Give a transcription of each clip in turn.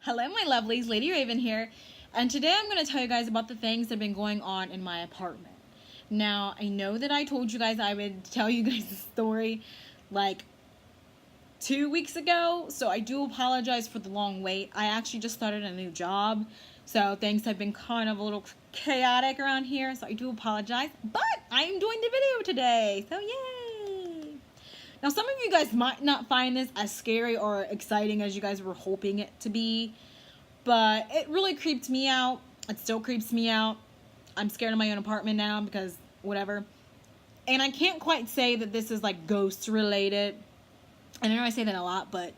Hello, my lovelies. Lady Raven here, and today I'm going to tell you guys about the things that have been going on in my apartment. Now, I know that I told you guys I would tell you guys the story like 2 weeks ago, so I do apologize for the long wait. I actually just started a new job, so things have been kind of a little chaotic around here, so I do apologize, but I am doing the video today, so yay! Now, some of you guys might not find this as scary or exciting as you guys were hoping it to be, but it really creeped me out. It still creeps me out. I'm scared of my own apartment now because whatever. And I can't quite say that this is like ghost related. And I know I say that a lot, but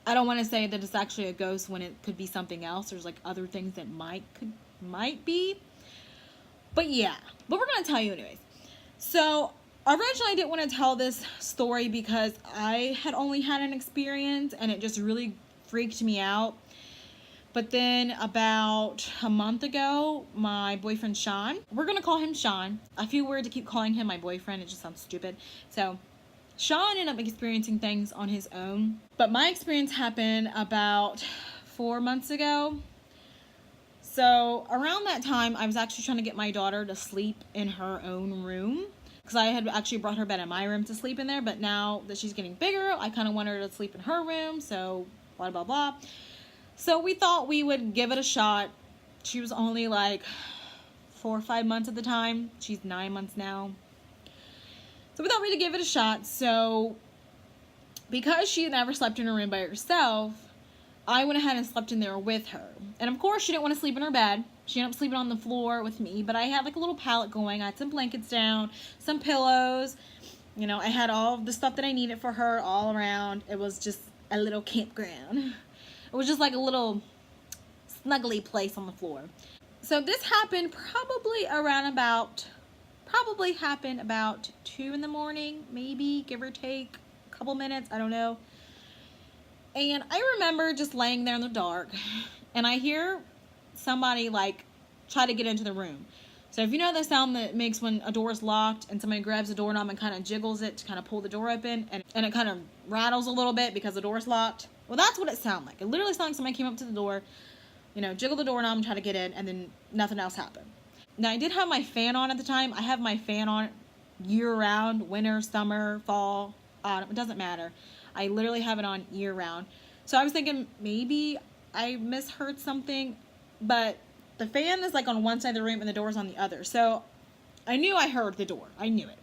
I don't want to say that it's actually a ghost when it could be something else. There's like other things that might be. But yeah, but we're going to tell you anyways. So originally I didn't want to tell this story because I had only had an experience and it just really freaked me out. But then about a month ago, my boyfriend Sean, we're going to call him Sean. I feel weird to keep calling him my boyfriend. It just sounds stupid. So Sean ended up experiencing things on his own. But my experience happened about 4 months ago. So around that time, I was actually trying to get my daughter to sleep in her own room. Because I had actually brought her bed in my room to sleep in there. But now that she's getting bigger, I kind of want her to sleep in her room. So blah, blah, blah. So we thought we would give it a shot. She was only like 4 or 5 months at the time. She's 9 months now. So we thought we'd give it a shot. So because she had never slept in her room by herself, I went ahead and slept in there with her. And of course she didn't want to sleep in her bed. She ended up sleeping on the floor with me. But I had like a little pallet going. I had some blankets down, some pillows. You know, I had all the stuff that I needed for her all around. It was just a little campground. It was just like a little snuggly place on the floor. So this happened probably happened about 2 in the morning, maybe, give or take a couple minutes, I don't know. And I remember just laying there in the dark, and I hear somebody like try to get into the room. So if you know the sound that makes when a door is locked and somebody grabs the doorknob and kind of jiggles it to kind of pull the door open, and it kind of rattles a little bit because the door is locked. Well, that's what it sounded like. It literally sounded like somebody came up to the door, you know, jiggled the doorknob and tried to get in, and then nothing else happened. Now, I did have my fan on at the time. I have my fan on year-round, winter, summer, fall, autumn. It doesn't matter. I literally have it on year-round. So I was thinking maybe I misheard something, but the fan is like on one side of the room and the door is on the other. So I knew I heard the door. I knew it.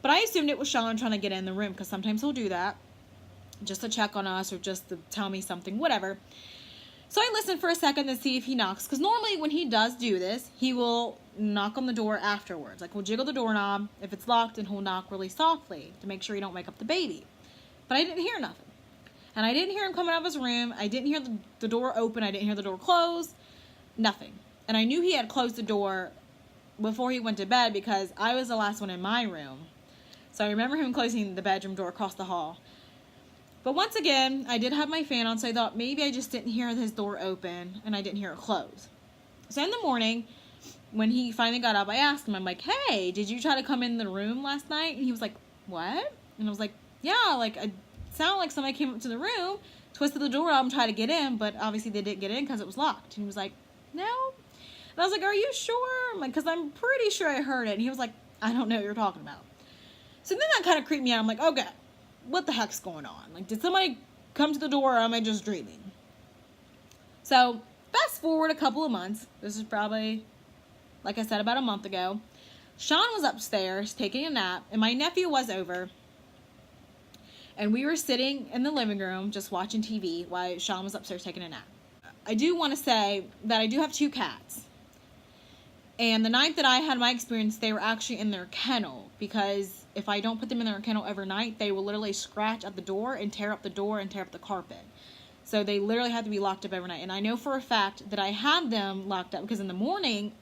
But I assumed it was Sean trying to get in the room because sometimes he'll do that just to check on us or just to tell me something, whatever. So I listened for a second to see if he knocks, because normally when he does do this, he will knock on the door afterwards. Like, we'll jiggle the doorknob. If it's locked, and he'll knock really softly to make sure you don't wake up the baby. But I didn't hear nothing. And I didn't hear him coming out of his room. I didn't hear the door open. I didn't hear the door close. Nothing. And I knew he had closed the door before he went to bed because I was the last one in my room. So I remember him closing the bedroom door across the hall. But once again, I did have my fan on, so I thought maybe I just didn't hear his door open and I didn't hear it close. So in the morning, when he finally got up, I asked him, I'm like, hey, did you try to come in the room last night? And he was like, what? And I was like, yeah, like, it sounded like somebody came up to the room, twisted the door up and tried to get in, but obviously they didn't get in because it was locked. And he was like, no. And I was like, are you sure? I'm like, because I'm pretty sure I heard it. And he was like, I don't know what you're talking about. So then that kind of creeped me out. I'm like, okay. What the heck's going on? Like, did somebody come to the door or am I just dreaming? So, fast forward a couple of months. This is probably, like I said, about a month ago. Sean was upstairs taking a nap, and my nephew was over. And we were sitting in the living room just watching TV while Sean was upstairs taking a nap. I do want to say that I do have 2 cats. And the night that I had my experience, they were actually in their kennel, because if I don't put them in their kennel overnight, they will literally scratch at the door and tear up the door and tear up the carpet. So they literally had to be locked up overnight. And I know for a fact that I had them locked up because in the morning,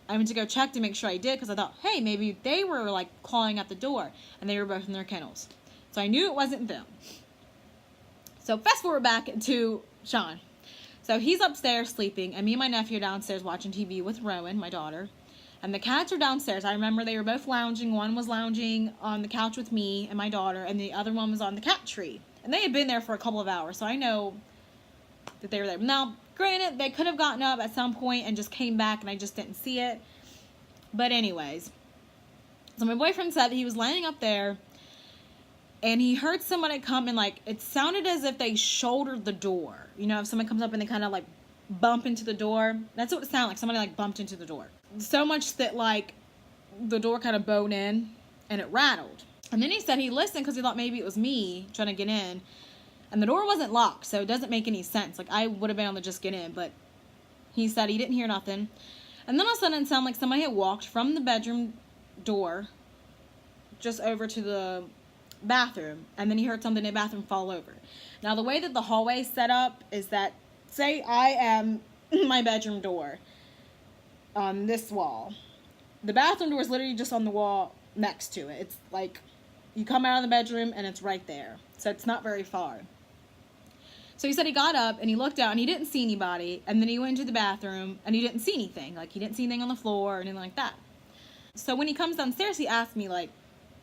I went to go check to make sure I did, because I thought, hey, maybe they were like clawing at the door, and they were both in their kennels. So I knew it wasn't them. So fast forward back to Sean. So he's upstairs sleeping, and me and my nephew are downstairs watching TV with Rowan, my daughter. And the cats are downstairs. I remember they were both lounging. One was lounging on the couch with me and my daughter, and the other one was on the cat tree. And they had been there for a couple of hours, so I know that they were there. Now, granted, they could have gotten up at some point and just came back and I just didn't see it. But anyways, so my boyfriend said that he was laying up there and he heard somebody come and like, it sounded as if they shouldered the door. You know, if someone comes up and they kind of like bump into the door. That's what it sounded like. Somebody like bumped into the door. So much that like the door kind of bowed in and it rattled. And then he said he listened because he thought maybe it was me trying to get in. And the door wasn't locked, so it doesn't make any sense. Like, I would have been able to just get in, but he said he didn't hear nothing. And then all of a sudden it sounded like somebody had walked from the bedroom door just over to the bathroom. And then he heard something in the bathroom fall over. Now, the way that the hallway is set up is that, say I am my bedroom door on this wall. The bathroom door is literally just on the wall next to it. It's like you come out of the bedroom and it's right there. So it's not very far. So he said he got up and he looked out and he didn't see anybody. And then he went into the bathroom and he didn't see anything. Like, he didn't see anything on the floor or anything like that. So when he comes downstairs, he asked me, like,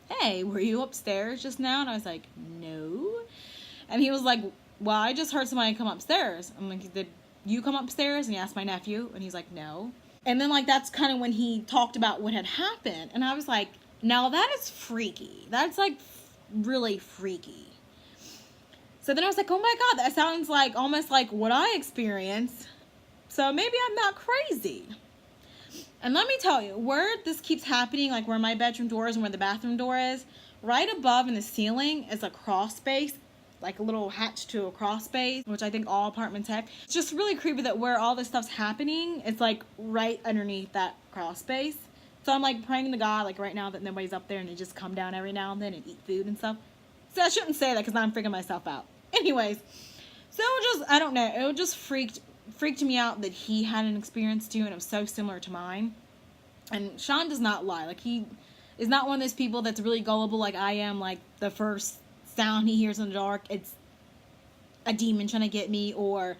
hey, were you upstairs just now? And I was like, no. And he was like, well, I just heard somebody come upstairs. I'm like, did you come upstairs? And he asked my nephew. And he's like, no. And then, like, that's kind of when he talked about what had happened. And I was like, now that is freaky. That's, like, really freaky. So then I was like, oh my God, that sounds like almost like what I experienced. So maybe I'm not crazy. And let me tell you, where this keeps happening, like where my bedroom door is and where the bathroom door is, right above in the ceiling is a crawl space, like a little hatch to a crawl space, which I think all apartments have. It's just really creepy that where all this stuff's happening, it's like right underneath that crawl space. So I'm like praying to God, like right now, that nobody's up there and they just come down every now and then and eat food and stuff. So I shouldn't say that because now I'm freaking myself out. Anyways, so just, I don't know, it just freaked me out that he had an experience too, and it was so similar to mine. And Sean does not lie. Like, he is not one of those people that's really gullible like I am. Like, the first sound he hears in the dark, it's a demon trying to get me, or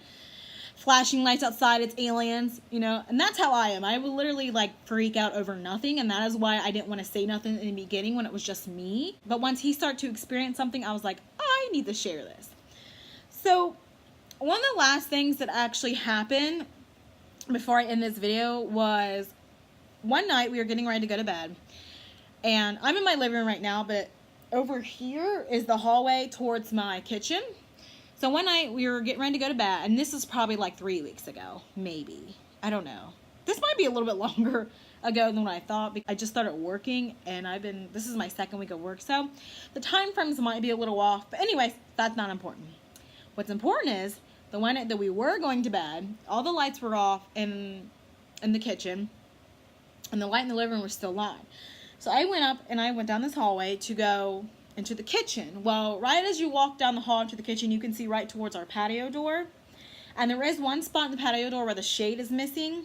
flashing lights outside, it's aliens, you know. And that's how I am. I will literally, like, freak out over nothing, and that is why I didn't want to say nothing in the beginning when it was just me. But once he started to experience something, I was like, I need to share this. So, one of the last things that actually happened before I end this video was one night we were getting ready to go to bed. And I'm in my living room right now, but over here is the hallway towards my kitchen. So one night we were getting ready to go to bed, and this is probably like 3 weeks ago, maybe. I don't know. This might be a little bit longer ago than what I thought, because I just started working, and this is my second week of work, so the time frames might be a little off. But anyways, that's not important. What's important is, the one night that we were going to bed, all the lights were off in the kitchen, and the light in the living room was still on. So I went up and I went down this hallway to go into the kitchen. Well, right as you walk down the hall into the kitchen, you can see right towards our patio door. And there is one spot in the patio door where the shade is missing.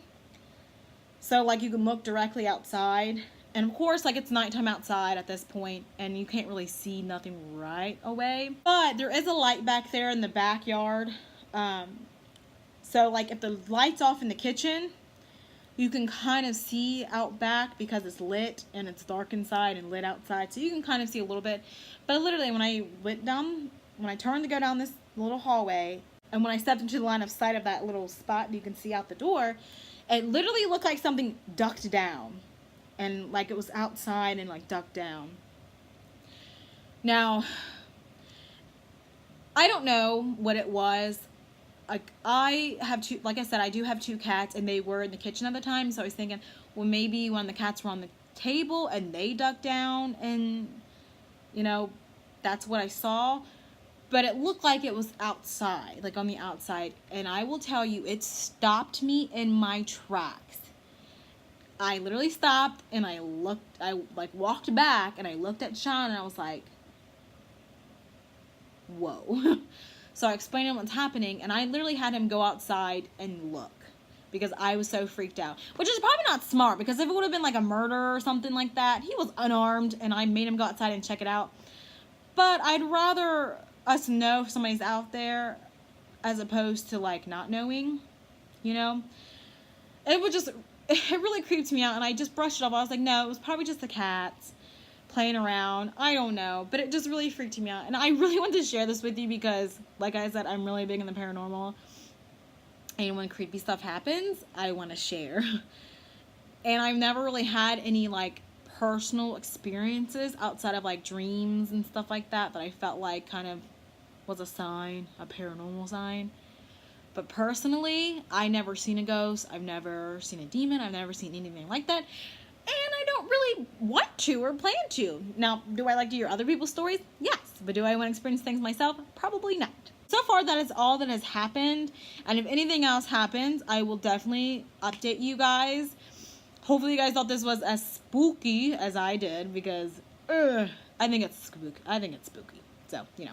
So, like, you can look directly outside. And, of course, like, it's nighttime outside at this point, and you can't really see nothing right away. But there is a light back there in the backyard. So, like, if the light's off in the kitchen, you can kind of see out back because it's lit and it's dark inside and lit outside. So you can kind of see a little bit. But literally, when I turned to go down this little hallway, and when I stepped into the line of sight of that little spot you can see out the door, it literally looked like something ducked down. And like it was outside and like ducked down. Now, I don't know what it was. Like, like I said, I do have 2 cats, and they were in the kitchen at the time, so I was thinking, well, maybe when the cats were on the table and they ducked down, and, you know, that's what I saw. But it looked like it was outside, like on the outside, and I will tell you, it stopped me in my tracks. I literally stopped, and I like walked back, and I looked at Sean, and I was like, whoa. So I explained to him what's happening, and I literally had him go outside and look because I was so freaked out. Which is probably not smart, because if it would have been like a murder or something like that, he was unarmed, and I made him go outside and check it out. But I'd rather us know if somebody's out there as opposed to like not knowing, you know? It really creeped me out, and I just brushed it off. I was like, no, it was probably just the cats playing around. I don't know, but it just really freaked me out, and I really wanted to share this with you because, like I said, I'm really big in the paranormal, And when creepy stuff happens, I want to share. And I've never really had any like personal experiences outside of like dreams and stuff like that I felt like kind of was a sign, a paranormal sign. But personally, I never seen a ghost. I've never seen a demon. I've never seen anything like that. And I don't really want to or plan to. Now, do I like to hear other people's stories? Yes. But do I want to experience things myself? Probably not. So far, that is all that has happened. And if anything else happens, I will definitely update you guys. Hopefully you guys thought this was as spooky as I did, because I think it's spooky. So, you know.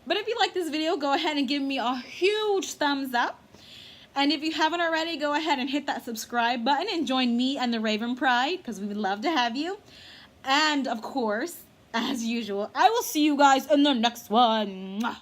But if you like this video, go ahead and give me a huge thumbs up. And if you haven't already, go ahead and hit that subscribe button and join me and the Raven Pride, because we would love to have you. And, of course, as usual, I will see you guys in the next one. Mwah.